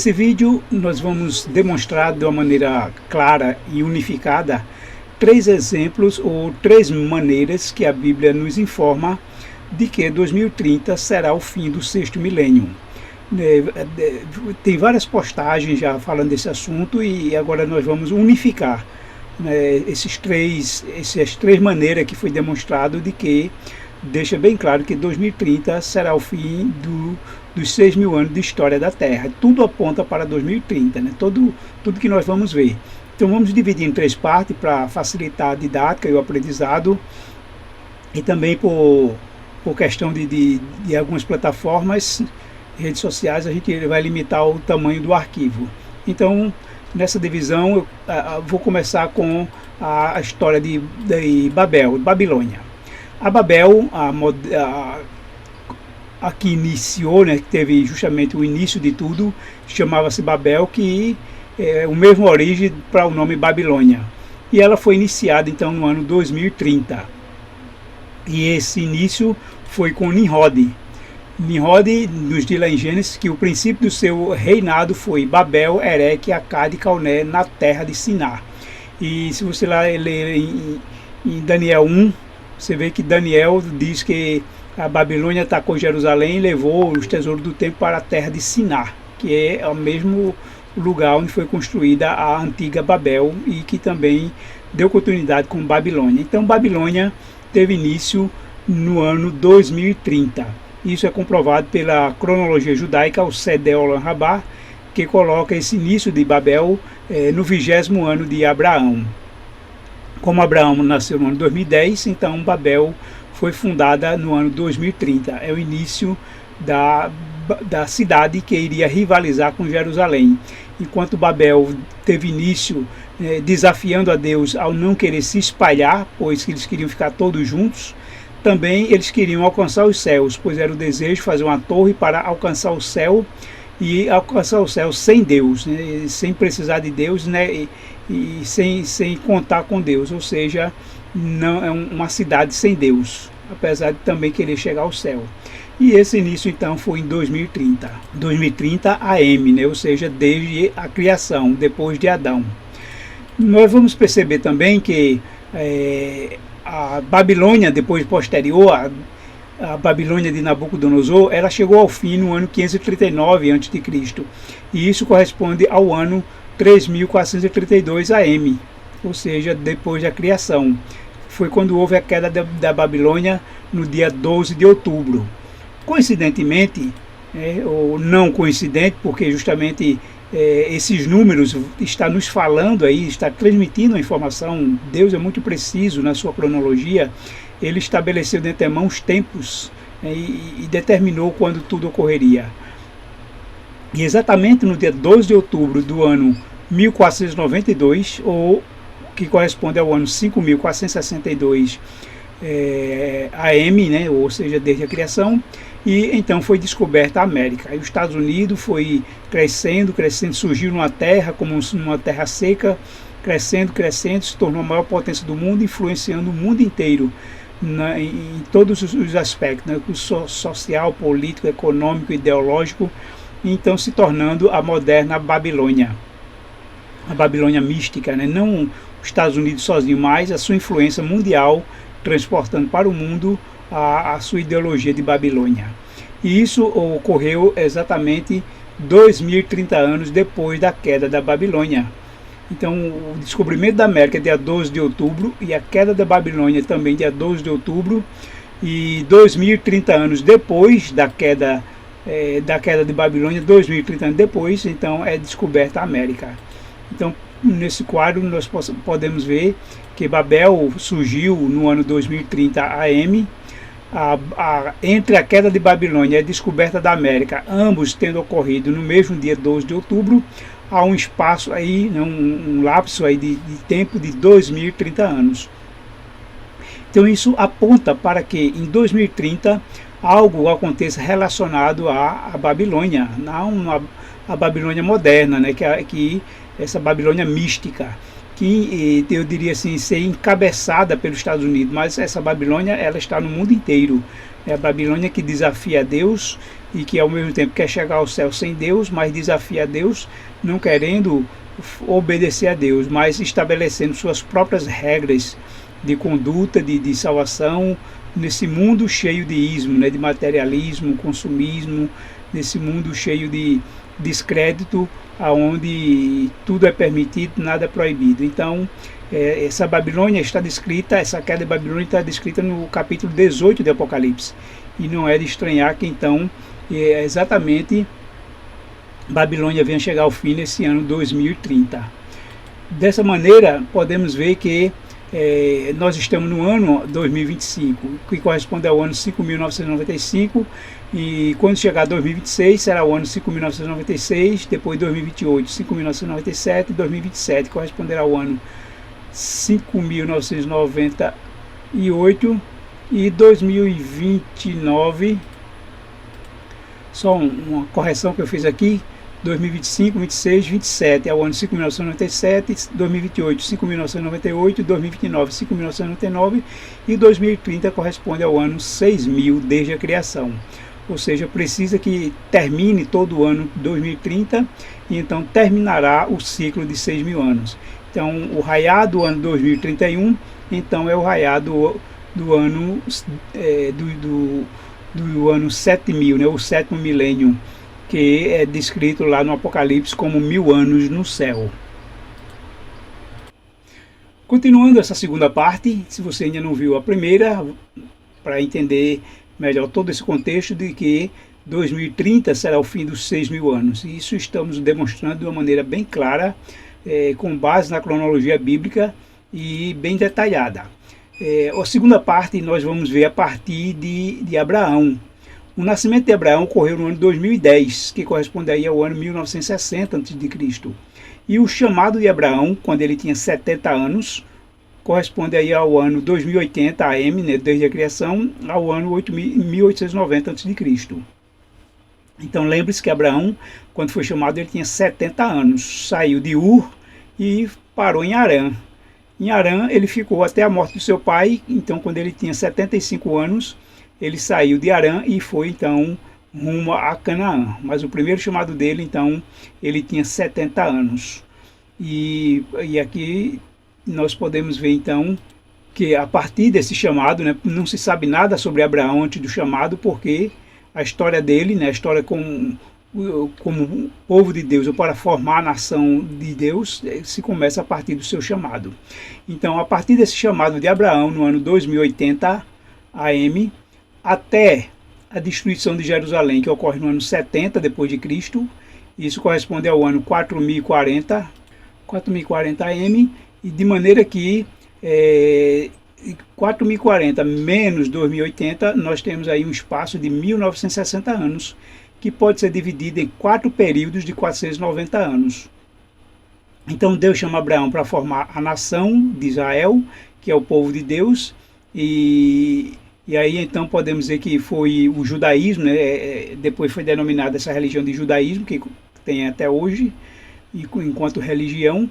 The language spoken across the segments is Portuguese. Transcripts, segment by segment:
Nesse vídeo nós vamos demonstrar de uma maneira clara e unificada três exemplos ou três maneiras que a Bíblia nos informa de que 2030 será o fim do sexto milênio. Tem várias postagens já falando desse assunto e agora nós vamos unificar essas três maneiras que foi demonstrado de que deixa bem claro que 2030 será o fim dos 6.000 anos de história da Terra. Tudo aponta para 2030, né? Tudo que nós vamos ver. Então vamos dividir em três partes para facilitar a didática e o aprendizado, e também por questão de algumas plataformas, redes sociais, a gente vai limitar o tamanho do arquivo. Então, nessa divisão, eu vou começar com a história de Babilônia. A Babel, a que iniciou, né, que teve justamente o início de tudo, chamava-se Babel, que é a mesma origem para o nome Babilônia. E ela foi iniciada então no ano 2030. E esse início foi com Nimrod. Nimrod nos diz lá em Gênesis que o princípio do seu reinado foi Babel, Ereque, Acade e Calné na terra de Siná. E se você lá ler em Daniel 1, você vê que Daniel diz que a Babilônia atacou Jerusalém e levou os tesouros do templo para a terra de Siná, que é o mesmo lugar onde foi construída a antiga Babel e que também deu continuidade com Babilônia. Então Babilônia teve início no ano 2030. Isso é comprovado pela cronologia judaica, o Seder Olam Rabbah, que coloca esse início de Babel no 20º ano de Abraão. Como Abraão nasceu no ano 2010, então Babel foi fundada no ano 2030. É o início da cidade que iria rivalizar com Jerusalém. Enquanto Babel teve início desafiando a Deus ao não querer se espalhar, pois eles queriam ficar todos juntos, também eles queriam alcançar os céus, pois era o desejo fazer uma torre para alcançar o céu e alcançar o céu sem Deus, né, sem precisar de Deus, né, e sem contar com Deus, ou seja, não é uma cidade sem Deus, apesar de também querer chegar ao céu. E esse início então foi em 2030. 2030 AM, né, ou seja, desde a criação, depois de Adão. Nós vamos perceber também que a Babilônia, depois posterior, a Babilônia de Nabucodonosor, ela chegou ao fim no ano 539 a.C. E isso corresponde ao ano 3.432 AM, ou seja, depois da criação. Foi quando houve a queda da Babilônia no dia 12 de outubro. Coincidentemente, ou não coincidente, porque justamente esses números estão nos falando aí, está transmitindo a informação. Deus é muito preciso na sua cronologia. Ele estabeleceu de antemão os tempos e determinou quando tudo ocorreria. E exatamente no dia 12 de outubro do ano 1492, ou que corresponde ao ano 5.462 AM, né, ou seja, desde a criação, e então foi descoberta a América. E os Estados Unidos foi crescendo, surgiu numa terra como uma terra seca, crescendo, se tornou a maior potência do mundo, influenciando o mundo inteiro em todos os aspectos, né, social, político, econômico, ideológico, então se tornando a moderna Babilônia, a Babilônia mística, né? Não os Estados Unidos sozinho, mas a sua influência mundial, transportando para o mundo a sua ideologia de Babilônia. E isso ocorreu exatamente 2030 anos depois da queda da Babilônia. Então o descobrimento da América é dia 12 de outubro e a queda da Babilônia também dia 12 de outubro, e 2030 anos depois da queda de Babilônia, 2030 anos depois, então é descoberta a América. Então nesse quadro nós podemos ver que Babel surgiu no ano 2030 AM, entre a queda de Babilônia e a descoberta da América, ambos tendo ocorrido no mesmo dia 12 de outubro, há um espaço aí, um lapso aí de tempo de 2030 anos. Então isso aponta para que em 2030 algo aconteça relacionado à Babilônia, não a Babilônia moderna, né, que essa Babilônia mística, que eu diria assim, ser encabeçada pelos Estados Unidos, mas essa Babilônia ela está no mundo inteiro. É a Babilônia que desafia a Deus e que ao mesmo tempo quer chegar ao céu sem Deus, mas desafia a Deus, não querendo obedecer a Deus, mas estabelecendo suas próprias regras de conduta, de salvação, nesse mundo cheio de ismo, né, de materialismo, consumismo, nesse mundo cheio de descrédito, aonde tudo é permitido, nada é proibido. Então, essa Babilônia está descrita, essa queda de Babilônia está descrita no capítulo 18 de Apocalipse. E não é de estranhar que então, exatamente, Babilônia venha chegar ao fim nesse ano 2030. Dessa maneira, podemos ver que nós estamos no ano 2025, que corresponde ao ano 5.995, e quando chegar 2026 será o ano 5.996, depois 2028, 5.997, e 2027 corresponderá ao ano 5.998, e 2029, só uma correção que eu fiz aqui, 2025, 26, 27 é o ano 5.997, 2028, 5.998, 2029, 5.999 e 2030 corresponde ao ano 6.000 desde a criação. Ou seja, precisa que termine todo o ano 2030 e então terminará o ciclo de 6.000 anos. Então, o raiar do ano 2031, então é o raiar do ano do ano 7.000, né, o sétimo milênio, que é descrito lá no Apocalipse como 1000 anos no céu. Continuando essa segunda parte, se você ainda não viu a primeira, para entender melhor todo esse contexto de que 2030 será o fim dos 6.000 anos. E isso estamos demonstrando de uma maneira bem clara, com base na cronologia bíblica e bem detalhada. A segunda parte nós vamos ver a partir de Abraão. O nascimento de Abraão ocorreu no ano 2010, que corresponde aí ao ano 1960 a.C. E o chamado de Abraão, quando ele tinha 70 anos, corresponde aí ao ano 2080 AM, né, desde a criação, ao ano 1890 a.C. Então lembre-se que Abraão, quando foi chamado, ele tinha 70 anos. Saiu de Ur e parou em Harã. Em Harã ele ficou até a morte do seu pai. Então, quando ele tinha 75 anos, ele saiu de Harã e foi então rumo a Canaã. Mas o primeiro chamado dele, então, ele tinha 70 anos. E aqui nós podemos ver então que a partir desse chamado, né, não se sabe nada sobre Abraão antes do chamado, porque a história dele, né, a história como povo de Deus ou para formar a nação de Deus, se começa a partir do seu chamado. Então, a partir desse chamado de Abraão, no ano 2080 AM, até a destruição de Jerusalém, que ocorre no ano 70 depois de Cristo, isso corresponde ao ano 4040 AM, e de maneira que 4040 menos 2080, nós temos aí um espaço de 1960 anos, que pode ser dividido em 4 períodos de 490 anos. Então Deus chama Abraão para formar a nação de Israel, que é o povo de Deus, e aí então podemos dizer que foi o judaísmo, né? Depois foi denominada essa religião de judaísmo, que tem até hoje, enquanto religião.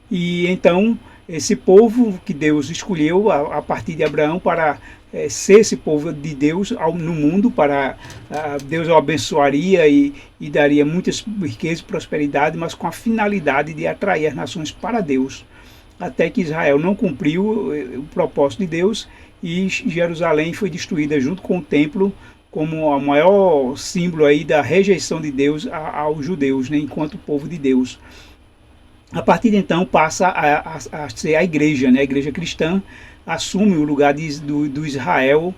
E então esse povo que Deus escolheu a partir de Abraão para ser esse povo de Deus no mundo, para Deus o abençoaria e daria muitas riquezas e prosperidade, mas com a finalidade de atrair as nações para Deus, até que Israel não cumpriu o propósito de Deus e Jerusalém foi destruída junto com o templo, como o maior símbolo aí da rejeição de Deus aos judeus, né, enquanto povo de Deus. A partir de então passa a ser a igreja, né? A igreja cristã assume o lugar do Israel,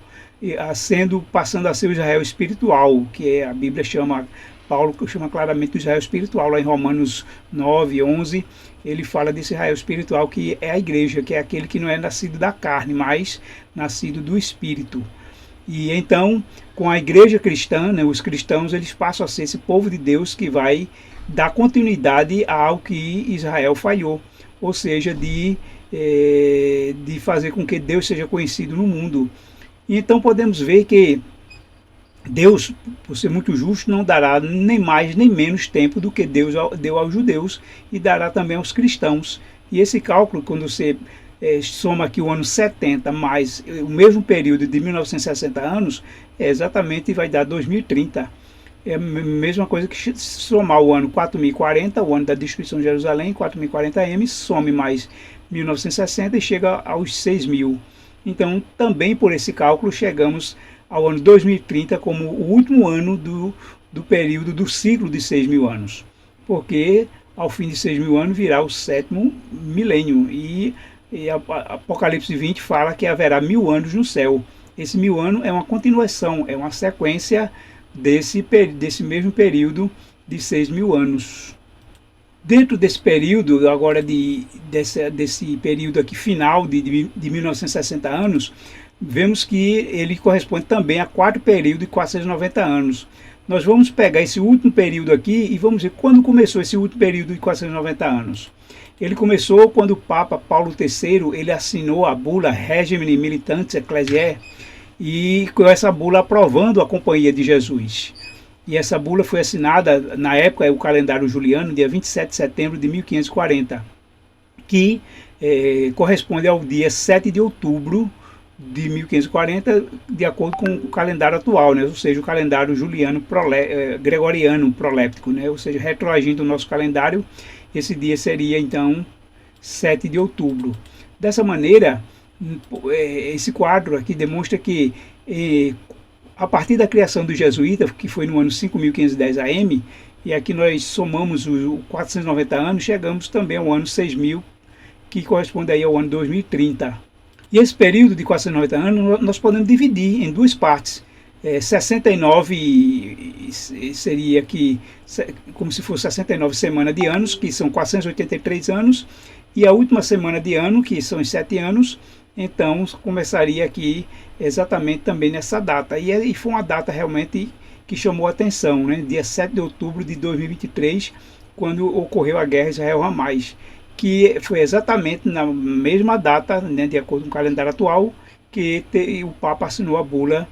passando a ser o Israel espiritual, que a Bíblia chama, Paulo chama claramente do Israel espiritual, lá em Romanos 9, 11, ele fala desse Israel espiritual que é a igreja, que é aquele que não é nascido da carne, mas nascido do Espírito. E então, com a igreja cristã, né, os cristãos, eles passam a ser esse povo de Deus que vai dar continuidade ao que Israel falhou, ou seja, de fazer com que Deus seja conhecido no mundo. E então podemos ver que Deus, por ser muito justo, não dará nem mais nem menos tempo do que Deus deu aos judeus e dará também aos cristãos. E esse cálculo, quando você soma aqui o ano 70 mais o mesmo período de 1960 anos, exatamente vai dar 2030. é a mesma coisa que somar o ano 4040, o ano da destruição de Jerusalém, 4040M, some mais 1960 e chega aos 6000. Então, também por esse cálculo, chegamos ao ano 2030 como o último ano do período do ciclo de 6000 anos. Porque ao fim de 6000 anos virá o sétimo milênio. E Apocalipse 20 fala que haverá 1000 anos no céu. Esse 1000 anos é uma continuação, é uma sequência desse mesmo período de 6000 anos. Dentro desse período, agora desse período aqui final de 1960 anos, vemos que ele corresponde também a 4 períodos de 490 anos. Nós vamos pegar esse último período aqui e vamos ver quando começou esse último período de 490 anos. Ele começou quando o Papa Paulo III ele assinou a bula Regimine Militantes Ecclesiae, e com essa bula aprovando a Companhia de Jesus. E essa bula foi assinada, na época, o calendário juliano, dia 27 de setembro de 1540, que corresponde ao dia 7 de outubro de 1540, de acordo com o calendário atual, né? Ou seja, o calendário juliano gregoriano proléptico, né? Ou seja, retroagindo o nosso calendário, esse dia seria, então, 7 de outubro. Dessa maneira, esse quadro aqui demonstra que a partir da criação dos jesuítas, que foi no ano 5510 AM, e aqui nós somamos os 490 anos, chegamos também ao ano 6000, que corresponde aí ao ano 2030. E esse período de 490 anos nós podemos dividir em duas partes. 69 seria aqui como se fosse 69 semanas de anos, que são 483 anos, e a última semana de ano, que são os 7 anos, então começaria aqui exatamente também nessa data. E foi uma data realmente que chamou a atenção, né? Dia 7 de outubro de 2023, quando ocorreu a guerra Israel-Hamas, que foi exatamente na mesma data, né, de acordo com o calendário atual, que o Papa assinou a bula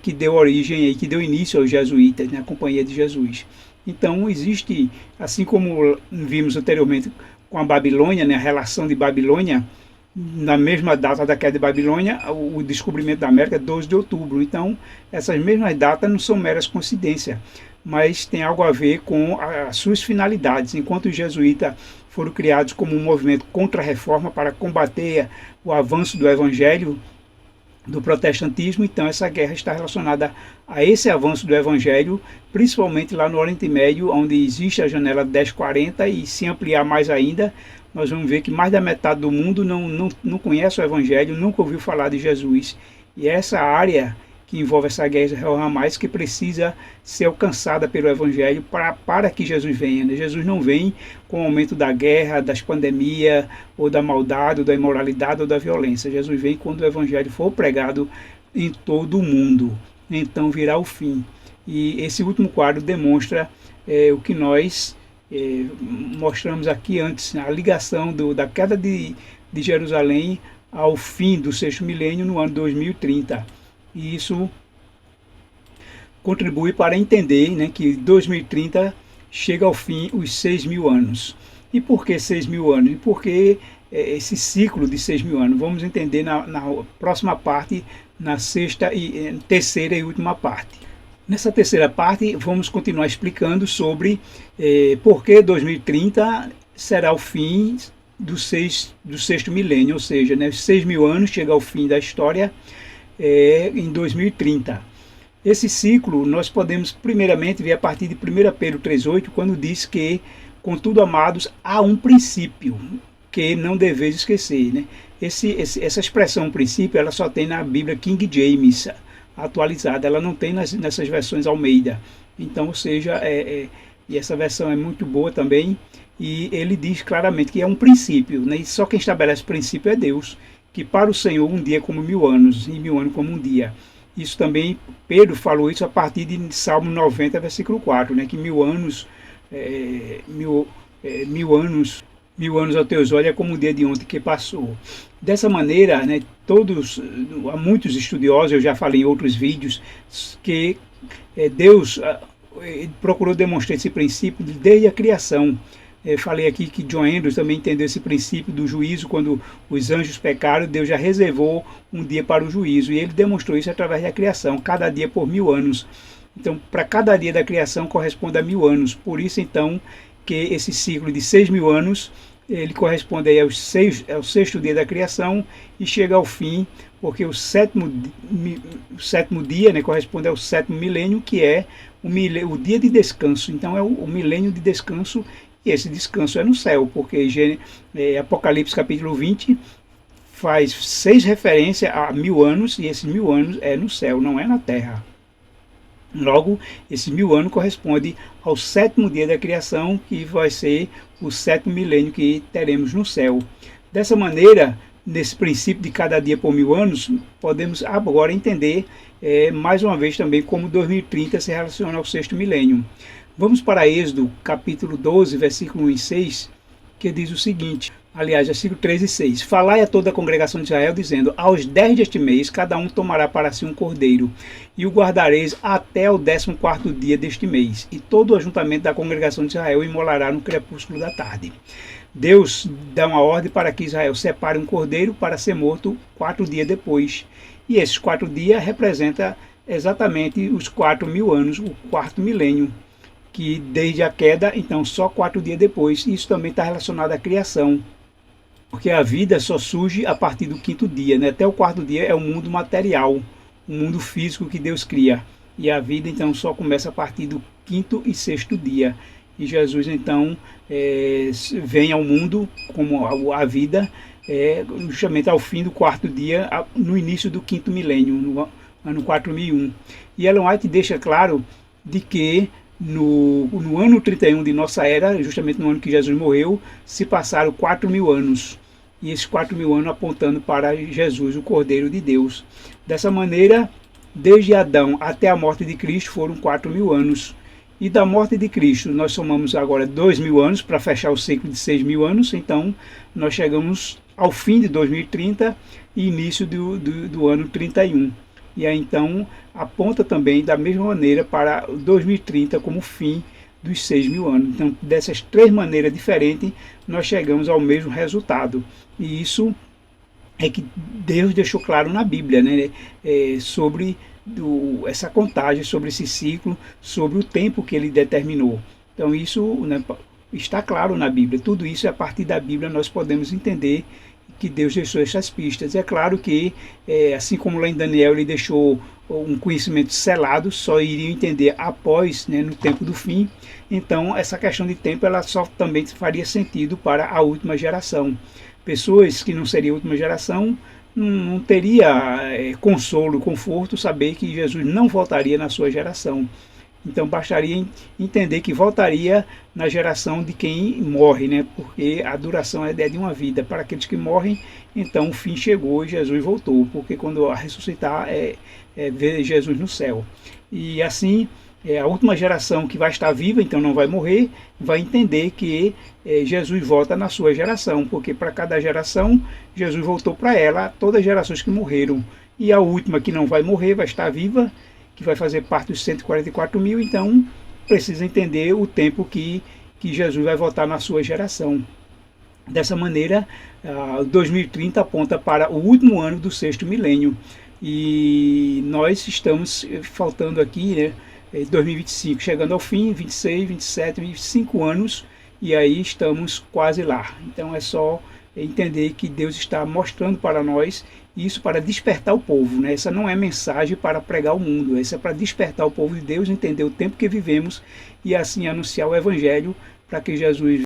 que deu origem, que deu início aos jesuítas, né, a Companhia de Jesus. Então existe, assim como vimos anteriormente com a Babilônia, né, a relação de Babilônia, na mesma data da queda de Babilônia, o descobrimento da América é 12 de outubro. Então, essas mesmas datas não são meras coincidências, mas tem algo a ver com as suas finalidades. Enquanto os jesuítas foram criados como um movimento contra a reforma para combater o avanço do evangelho, do protestantismo, então essa guerra está relacionada a esse avanço do evangelho, principalmente lá no Oriente Médio, onde existe a janela 1040, e se ampliar mais ainda, nós vamos ver que mais da metade do mundo não conhece o evangelho, nunca ouviu falar de Jesus. E essa área que envolve essa guerra Israel-Hamas que precisa ser alcançada pelo evangelho para que Jesus venha, né? Jesus não vem com o aumento da guerra, das pandemias, ou da maldade, ou da imoralidade, ou da violência. Jesus vem quando o evangelho for pregado em todo o mundo. Então virá o fim. E esse último quadro demonstra o que nós mostramos aqui antes, a ligação da queda de Jerusalém ao fim do sexto milênio no ano 2030. E isso contribui para entender, né, que 2030 chega ao fim os 6000 anos. E por que 6000 anos? E por que esse ciclo de 6000 anos? Vamos entender na próxima parte, na terceira e última parte. Nessa terceira parte, vamos continuar explicando sobre por que 2030 será o fim do sexto milênio, ou seja, né, os 6000 anos chega ao fim da história em 2030. Esse ciclo nós podemos primeiramente ver a partir de 1 Pedro 3,8, quando diz que, contudo, amados, há um princípio que não deveis esquecer, né? Essa expressão princípio, ela só tem na Bíblia King James atualizada, ela não tem nessas versões Almeida. Então, ou seja, e essa versão é muito boa também, e ele diz claramente que é um princípio, né? E só quem estabelece o princípio é Deus, que para o Senhor um dia é como 1000 anos, e 1000 anos como um dia. Isso também, Pedro falou isso a partir de Salmo 90, versículo 4, né? Que 1000 anos, 1000 anos aos teus olhos é como o dia de ontem que passou. Dessa maneira, né, há muitos estudiosos, eu já falei em outros vídeos, que Deus procurou demonstrar esse princípio desde a criação. Falei aqui que John Andrews também entendeu esse princípio do juízo. Quando os anjos pecaram, Deus já reservou um dia para o juízo, e ele demonstrou isso através da criação, cada dia por 1000 anos. Então, para cada dia da criação corresponde a 1000 anos. Por isso, então, que esse ciclo de 6.000 anos, ele corresponde aí ao sexto dia da criação e chega ao fim, porque o sétimo dia, né, corresponde ao sétimo milênio, que é o dia de descanso. Então, é o milênio de descanso, e esse descanso é no céu, porque Apocalipse capítulo 20 faz 6 referências a 1000 anos, e esses 1000 anos é no céu, não é na terra. Logo, esses 1000 anos corresponde ao sétimo dia da criação, que vai ser o sétimo milênio que teremos no céu. Dessa maneira, nesse princípio de cada dia por 1000 anos, podemos agora entender mais uma vez também como 2030 se relaciona ao sexto milênio. Vamos para Êxodo, capítulo 12, versículo 1 e 6, que diz o seguinte, aliás, versículo 3 e 6. Falai a toda a congregação de Israel, dizendo, aos 10 deste mês, cada um tomará para si um cordeiro, e o guardareis até o 14º dia deste mês, e todo o ajuntamento da congregação de Israel imolará no crepúsculo da tarde. Deus dá uma ordem para que Israel separe um cordeiro para ser morto 4 dias depois, e esses 4 dias representam exatamente os 4.000 anos, o quarto milênio, que desde a queda, então só 4 dias depois. Isso também está relacionado à criação, porque a vida só surge a partir do 5º dia, né? Até o 4º dia é o mundo material, o mundo físico que Deus cria, e a vida então só começa a partir do 5º e 6º dia, e Jesus então vem ao mundo como a vida justamente ao fim do 4º dia, no início do 5º milênio, no ano 4001. E Ellen White deixa claro de que no ano 31 de nossa era, justamente no ano que Jesus morreu, se passaram 4.000 anos. E esses 4.000 anos apontando para Jesus, o Cordeiro de Deus. Dessa maneira, desde Adão até a morte de Cristo foram 4.000 anos. E da morte de Cristo nós somamos agora 2.000 anos para fechar o ciclo de 6.000 anos. Então nós chegamos ao fim de 2030 e início do ano 31. E aí então aponta também da mesma maneira para 2030 como fim dos 6.000 anos. Então dessas 3 maneiras diferentes nós chegamos ao mesmo resultado. E isso é que Deus deixou claro na Bíblia, né? Sobre essa contagem, sobre esse ciclo, sobre o tempo que ele determinou. Então isso, né, está claro na Bíblia. Tudo isso, a partir da Bíblia, nós podemos entender que Deus deixou essas pistas. É claro que, assim como lá em Daniel ele deixou um conhecimento selado, só iriam entender após, né, no tempo do fim. Então essa questão de tempo ela só também faria sentido para a última geração. Pessoas que não seriam a última geração não teria consolo, conforto, saber que Jesus não voltaria na sua geração. Então bastaria entender que voltaria na geração de quem morre, né? Porque a duração é de uma vida. Para aqueles que morrem, então o fim chegou e Jesus voltou, porque quando ressuscitar ver Jesus no céu. E assim, a última geração que vai estar viva, então não vai morrer, vai entender que Jesus volta na sua geração, porque para cada geração, Jesus voltou para ela, todas as gerações que morreram. E a última que não vai morrer, vai estar viva, que vai fazer parte dos 144.000, então precisa entender o tempo que Jesus vai voltar na sua geração. Dessa maneira, 2030 aponta para o último ano do sexto milênio. E nós estamos faltando aqui, né, 2025, chegando ao fim, 26, 27, 25 anos, e aí estamos quase lá. Então é só entender que Deus está mostrando para nós isso para despertar o povo, né? Essa não é mensagem para pregar o mundo, essa é para despertar o povo de Deus, entender o tempo que vivemos e assim anunciar o Evangelho para que Jesus